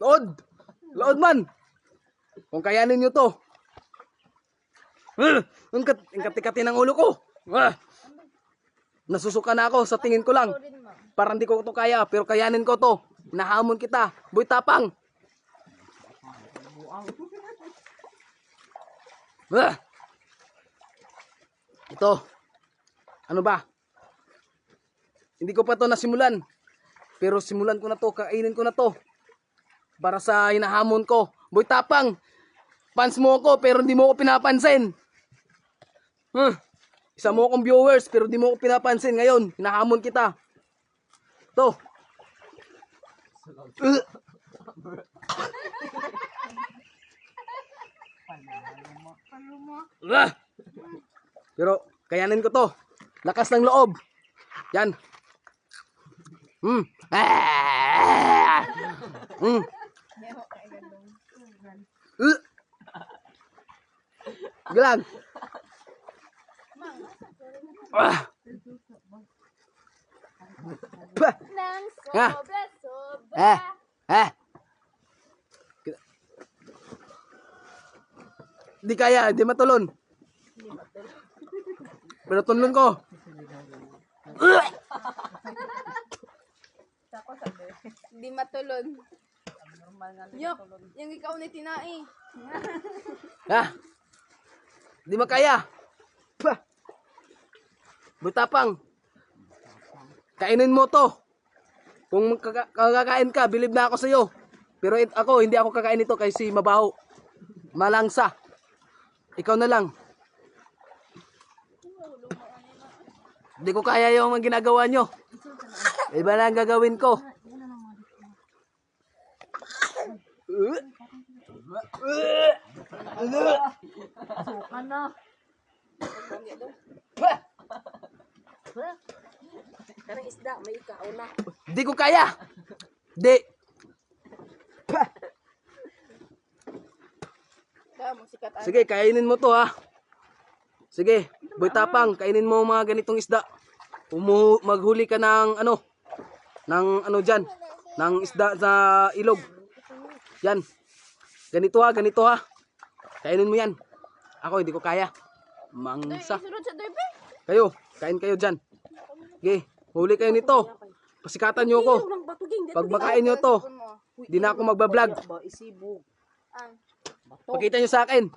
Lood. Lood man. Kung kayanin nyo to. Ang kati-kati ng ulo ko. Nasusuka na ako sa tingin ko lang. Parang di ko to kaya, pero kayanin ko to. Nahamon kita. Boy tapang. Ito. Ano ba? Hindi ko pa to nasimulan. Pero simulan ko na to. Kainin ko na to. Para sa hinahamon ko. Boy tapang. Fans mo ako pero hindi mo ako pinapansin. Isa mo akong viewers pero hindi mo ako pinapansin. Ngayon, hinahamon kita. To. Pero kayanin ko to. Lakas ng loob. Yan. Galang. Nang sobra-sobra. Di kaya, di matulon. Pero tulon ko. Di matulon. Yok, yung ikaw ni tinai. Di makaya. Butapang. Kainin mo to. Kung kakakain ka, bilib na ako sa iyo. Pero ako, hindi ako kakain ito kasi mabaho. Malangsa. Ikaw na lang. Hindi ko kaya yung mga ginagawa nyo. Iba na ang gagawin ko. Suka na. Karang isda, may ikaw na. Di ko kaya. Di. Sige, kainin mo to ha. Sige, boy tapang, kainin mo mga ganitong isda. Maghuli ka ng ano dyan. Ng isda sa ilog. Yan. Ganito ha. Kainin mo yan. Ako, hindi ko kaya. Mangsa. Kayo, kain kayo dyan. Sige, huli kayo nito. Pasikatan nyo ako. Pag makain nyo to, di na ako magbablog. Pakita nyo sa akin.